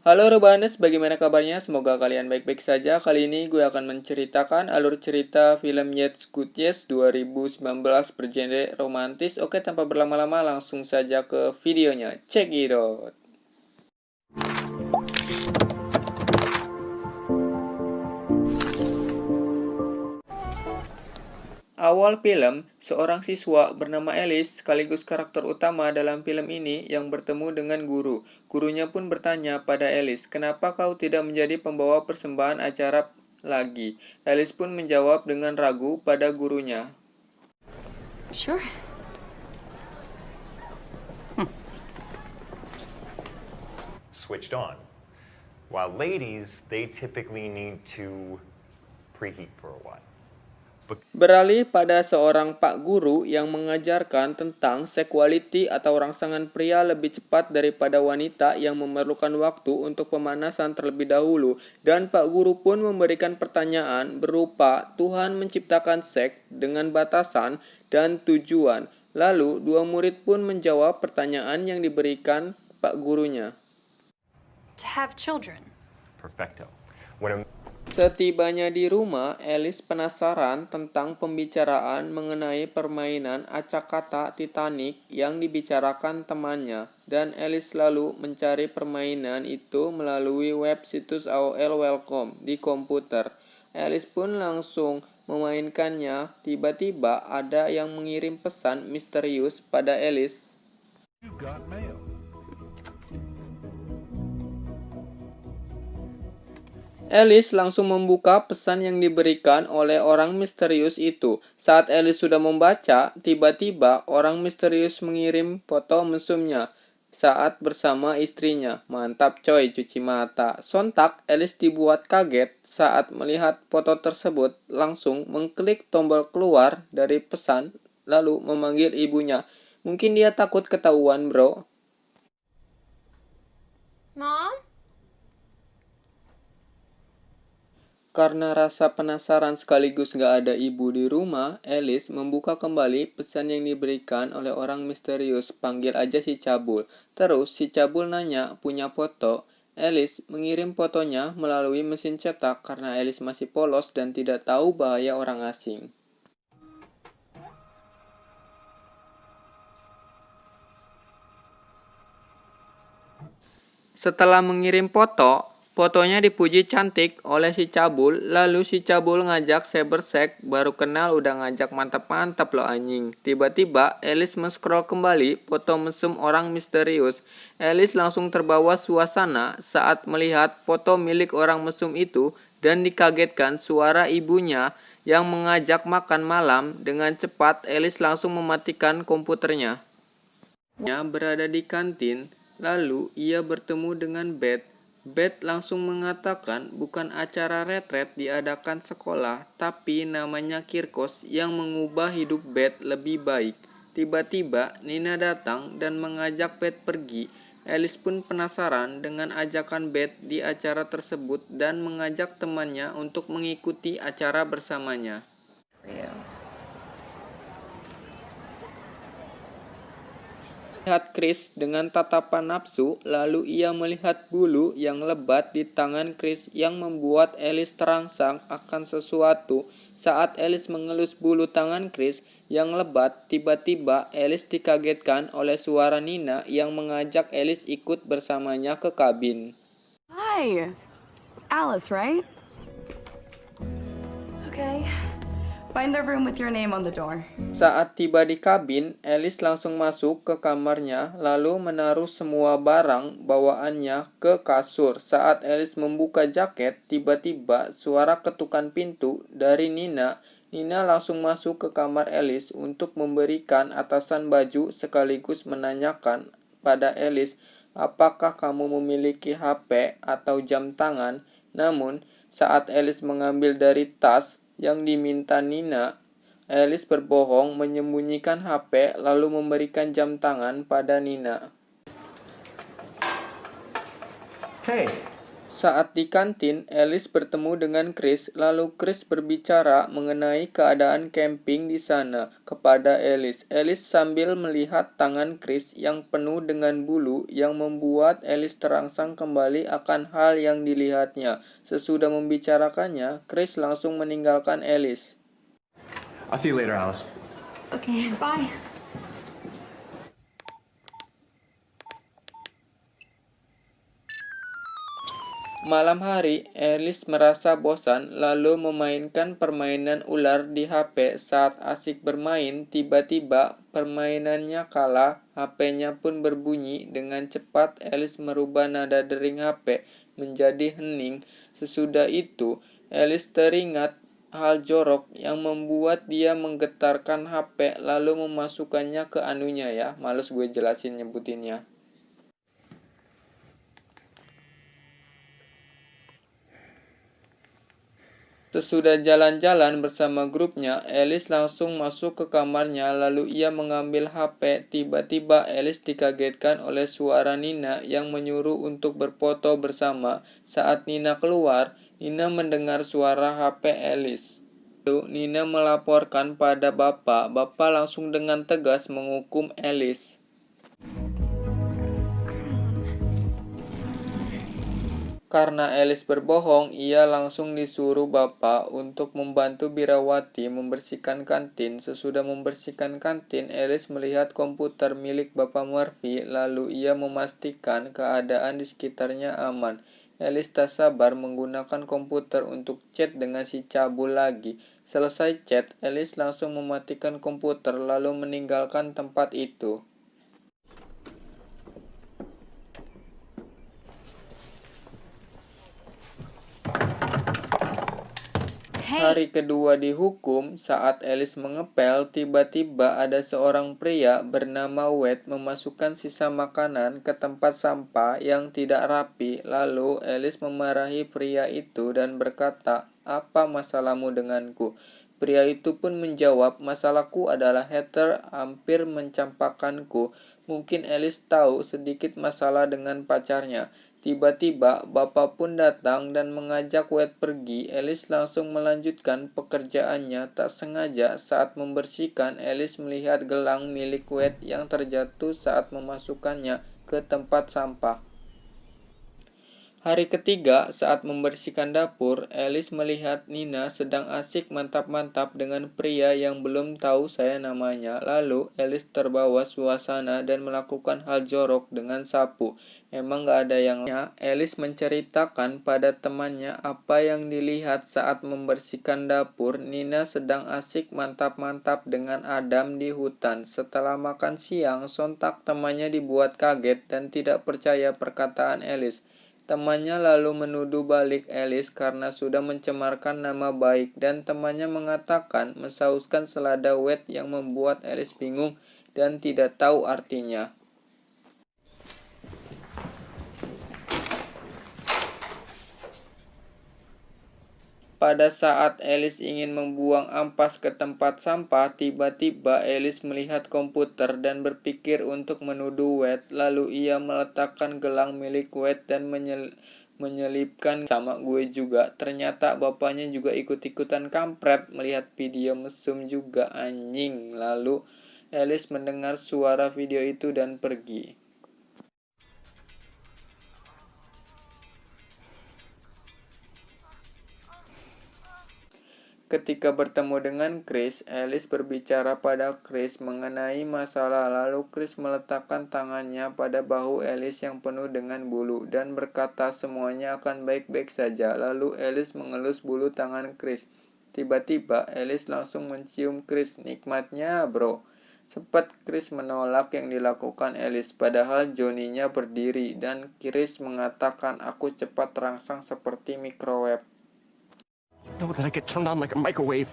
Halo Rebanes, bagaimana kabarnya? Semoga kalian baik-baik saja. Kali ini gue akan menceritakan alur cerita film Yes Good Yes 2019 bergenre romantis. Oke, tanpa berlama-lama langsung saja ke videonya. Check it out. Awal film, seorang siswa bernama Alice sekaligus karakter utama dalam film ini yang bertemu dengan guru. Gurunya pun bertanya pada Alice, kenapa kau tidak menjadi pembawa persembahan acara lagi? Alice pun menjawab dengan ragu pada gurunya. Sure. Switched on. While ladies, they typically need to preheat for a while. Beralih pada seorang pak guru yang mengajarkan tentang sexuality atau rangsangan pria lebih cepat daripada wanita yang memerlukan waktu untuk pemanasan terlebih dahulu, dan pak guru pun memberikan pertanyaan berupa Tuhan menciptakan seks dengan batasan dan tujuan. Lalu dua murid pun menjawab pertanyaan yang diberikan pak gurunya. To have children. Perfecto. When a Setibanya di rumah, Alice penasaran tentang pembicaraan mengenai permainan acak kata Titanic yang dibicarakan temannya, dan Alice lalu mencari permainan itu melalui web situs AOL Welcome di komputer. Alice pun langsung memainkannya. Tiba-tiba ada yang mengirim pesan misterius pada Alice. You've got mail. Alice langsung membuka pesan yang diberikan oleh orang misterius itu. Saat Alice sudah membaca, tiba-tiba orang misterius mengirim foto mesumnya saat bersama istrinya. Mantap coy, cuci mata. Sontak, Alice dibuat kaget saat melihat foto tersebut, langsung mengklik tombol keluar dari pesan, lalu memanggil ibunya. Mungkin dia takut ketahuan, bro. Mom? Karena rasa penasaran sekaligus gak ada ibu di rumah, Alice membuka kembali pesan yang diberikan oleh orang misterius. Panggil aja si Cabul. Terus si Cabul nanya punya foto. Alice mengirim fotonya melalui mesin cetak karena Alice masih polos dan tidak tahu bahaya orang asing. Setelah mengirim foto, fotonya dipuji cantik oleh si Cabul, lalu si Cabul ngajak cybersek, baru kenal udah ngajak mantap-mantap loh anjing. Tiba-tiba Alice men-scroll kembali foto mesum orang misterius. Alice langsung terbawa suasana saat melihat foto milik orang mesum itu dan dikagetkan suara ibunya yang mengajak makan malam. Dengan cepat Alice langsung mematikan komputernya. Berada di kantin, lalu ia bertemu dengan Beth. Beth langsung mengatakan bukan acara retret diadakan sekolah, tapi namanya Kirkos yang mengubah hidup Beth lebih baik. Tiba-tiba Nina datang dan mengajak Beth pergi. Alice pun penasaran dengan ajakan Beth di acara tersebut dan mengajak temannya untuk mengikuti acara bersamanya. Melihat Chris dengan tatapan nafsu, lalu ia melihat bulu yang lebat di tangan Chris yang membuat Alice terangsang akan sesuatu. Saat Alice mengelus bulu tangan Chris yang lebat, tiba-tiba Alice dikagetkan oleh suara Nina yang mengajak Alice ikut bersamanya ke kabin. Hi. Alice, right? Okay. Find the room with your name on the door. Saat tiba di kabin, Alice langsung masuk ke kamarnya lalu menaruh semua barang bawaannya ke kasur. Saat Alice membuka jaket, tiba-tiba suara ketukan pintu dari Nina. Nina langsung masuk ke kamar Alice untuk memberikan atasan baju sekaligus menanyakan pada Alice, apakah kamu memiliki HP atau jam tangan? Namun, saat Alice mengambil dari tas yang diminta Nina, Alice berbohong menyembunyikan HP lalu memberikan jam tangan pada Nina. Hey, Saat di kantin, Alice bertemu dengan Chris, lalu Chris berbicara mengenai keadaan camping di sana kepada Alice. Alice sambil melihat tangan Chris yang penuh dengan bulu yang membuat Alice terangsang kembali akan hal yang dilihatnya. Sesudah membicarakannya, Chris langsung meninggalkan Alice. I'll see you later, Alice. Okay, bye. Malam hari, Alice merasa bosan lalu memainkan permainan ular di HP. Saat asik bermain, tiba-tiba permainannya kalah, HP-nya pun berbunyi. Dengan cepat, Alice merubah nada dering HP menjadi hening. Sesudah itu, Alice teringat hal jorok yang membuat dia menggetarkan HP lalu memasukkannya ke anunya ya. Males gue jelasin nyebutinnya. Sesudah jalan-jalan bersama grupnya, Alice langsung masuk ke kamarnya lalu ia mengambil HP. Tiba-tiba Alice dikagetkan oleh suara Nina yang menyuruh untuk berfoto bersama. Saat Nina keluar, Nina mendengar suara HP Alice. Lalu Nina melaporkan pada Bapak. Bapak langsung dengan tegas menghukum Alice. Karena Alice berbohong, ia langsung disuruh Bapak untuk membantu Birawati membersihkan kantin. Sesudah membersihkan kantin, Alice melihat komputer milik Bapak Murphy, lalu ia memastikan keadaan di sekitarnya aman. Alice tak sabar menggunakan komputer untuk chat dengan si cabul lagi. Selesai chat, Alice langsung mematikan komputer lalu meninggalkan tempat itu. Hari kedua dihukum, saat Alice mengepel, tiba-tiba ada seorang pria bernama Wade memasukkan sisa makanan ke tempat sampah yang tidak rapi. Lalu Alice memarahi pria itu dan berkata, "Apa masalahmu denganku?" Pria itu pun menjawab, "Masalahku adalah Heather hampir mencampakkanku." Mungkin Alice tahu sedikit masalah dengan pacarnya. Tiba-tiba, Bapak pun datang dan mengajak Wade pergi. Alice langsung melanjutkan pekerjaannya. Tak sengaja, saat membersihkan, Alice melihat gelang milik Wade yang terjatuh saat memasukkannya ke tempat sampah. Hari ketiga, saat membersihkan dapur, Alice melihat Nina sedang asik mantap-mantap dengan pria yang belum tahu saya namanya. Lalu, Alice terbawa suasana dan melakukan hal jorok dengan sapu. Emang gak ada yang lain. Alice menceritakan pada temannya apa yang dilihat saat membersihkan dapur. Nina sedang asik mantap-mantap dengan Adam di hutan. Setelah makan siang, sontak temannya dibuat kaget dan tidak percaya perkataan Alice. Temannya lalu menuduh balik Alice karena sudah mencemarkan nama baik dan temannya mengatakan mensauskan selada Wade yang membuat Alice bingung dan tidak tahu artinya. Pada saat Alice ingin membuang ampas ke tempat sampah, tiba-tiba Alice melihat komputer dan berpikir untuk menuduh Wade. Lalu ia meletakkan gelang milik Wade dan menyelipkan sama gue juga. Ternyata bapaknya juga ikut-ikutan kampret melihat video mesum juga, anjing. Lalu Alice mendengar suara video itu dan pergi. Ketika bertemu dengan Chris, Alice berbicara pada Chris mengenai masalah. Lalu Chris meletakkan tangannya pada bahu Alice yang penuh dengan bulu dan berkata semuanya akan baik-baik saja. Lalu Alice mengelus bulu tangan Chris. Tiba-tiba Alice langsung mencium Chris. Nikmatnya, bro. Sempat Chris menolak yang dilakukan Alice, padahal Johnny-nya berdiri dan Chris mengatakan, "Aku cepat terangsang seperti microwave." Know that I get turned on like a microwave.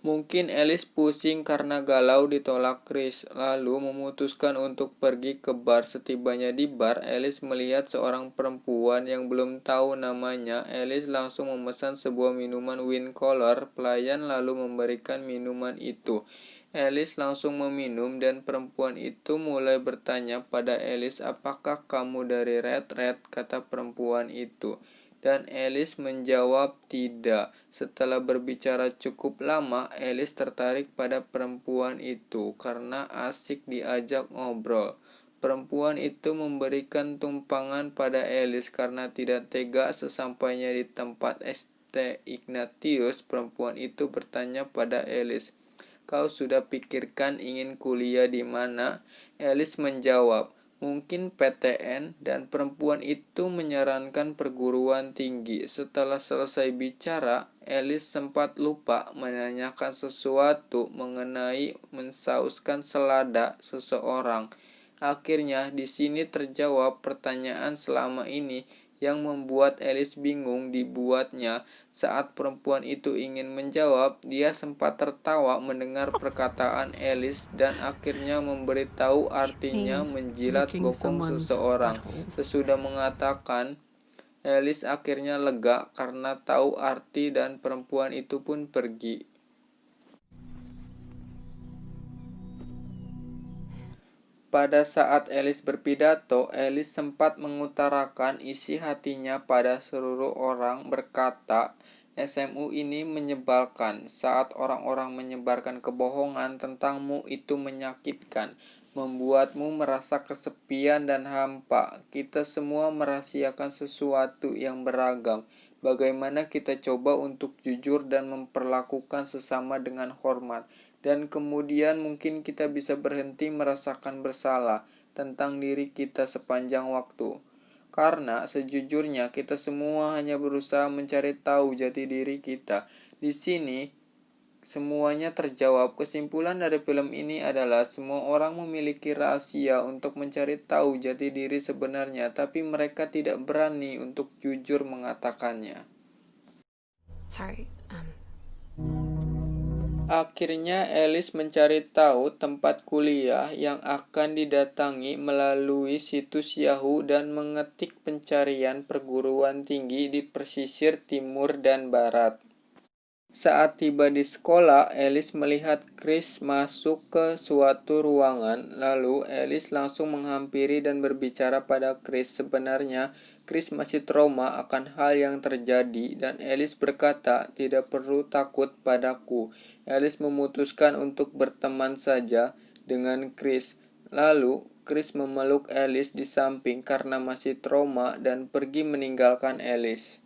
Mungkin Alice pusing karena galau ditolak Chris, lalu memutuskan untuk pergi ke bar. Setibanya di bar, Alice melihat seorang perempuan yang belum tahu namanya. Alice langsung memesan sebuah minuman wine color. Pelayan lalu memberikan minuman itu. Alice langsung meminum dan perempuan itu mulai bertanya pada Alice, apakah kamu dari Red Red, kata perempuan itu. Dan Alice menjawab tidak. Setelah berbicara cukup lama, Alice tertarik pada perempuan itu karena asik diajak ngobrol. Perempuan itu memberikan tumpangan pada Alice karena tidak tega. Sesampainya di tempat St. Ignatius, perempuan itu bertanya pada Alice, "Kau sudah pikirkan ingin kuliah di mana?" Alice menjawab, "Mungkin PTN," dan perempuan itu menyarankan perguruan tinggi. Setelah selesai bicara, Alice sempat lupa menanyakan sesuatu mengenai mensauskan selada seseorang. Akhirnya di sini terjawab pertanyaan selama ini yang membuat Alice bingung dibuatnya. Saat perempuan itu ingin menjawab, dia sempat tertawa mendengar perkataan Alice dan akhirnya memberitahu artinya menjilat bokong seseorang. Sesudah mengatakan, Alice akhirnya lega karena tahu arti dan perempuan itu pun pergi. Pada saat Alice berpidato, Alice sempat mengutarakan isi hatinya pada seluruh orang, berkata, "SMU ini menyebalkan. Saat orang-orang menyebarkan kebohongan tentangmu itu menyakitkan, membuatmu merasa kesepian dan hampa. Kita semua merahasiakan sesuatu yang beragam. Bagaimana kita coba untuk jujur dan memperlakukan sesama dengan hormat. Dan kemudian mungkin kita bisa berhenti merasakan bersalah tentang diri kita sepanjang waktu. Karena sejujurnya kita semua hanya berusaha mencari tahu jati diri kita." Di sini semuanya terjawab. Kesimpulan dari film ini adalah semua orang memiliki rahasia untuk mencari tahu jati diri sebenarnya, tapi mereka tidak berani untuk jujur mengatakannya. Sorry. Akhirnya Alice mencari tahu tempat kuliah yang akan didatangi melalui situs Yahoo dan mengetik pencarian perguruan tinggi di pesisir timur dan barat. Saat tiba di sekolah, Alice melihat Chris masuk ke suatu ruangan. Lalu Alice langsung menghampiri dan berbicara pada Chris. Sebenarnya Chris masih trauma akan hal yang terjadi dan Alice berkata, "Tidak perlu takut padaku." Alice memutuskan untuk berteman saja dengan Chris. Lalu Chris memeluk Alice di samping karena masih trauma dan pergi meninggalkan Alice.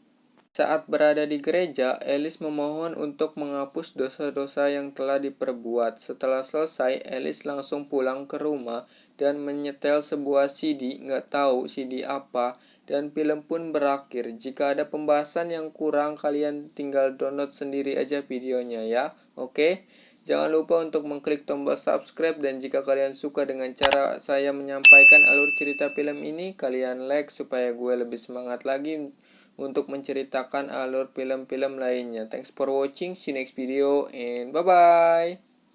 Saat berada di gereja, Alice memohon untuk menghapus dosa-dosa yang telah diperbuat. Setelah selesai, Alice langsung pulang ke rumah dan menyetel sebuah CD, nggak tahu CD apa, dan film pun berakhir. Jika ada pembahasan yang kurang, kalian tinggal download sendiri aja videonya ya, oke? Jangan lupa untuk mengklik tombol subscribe, dan jika kalian suka dengan cara saya menyampaikan alur cerita film ini, kalian like supaya gue lebih semangat lagi untuk menceritakan alur film-film lainnya. Thanks for watching, see you next video, and bye-bye!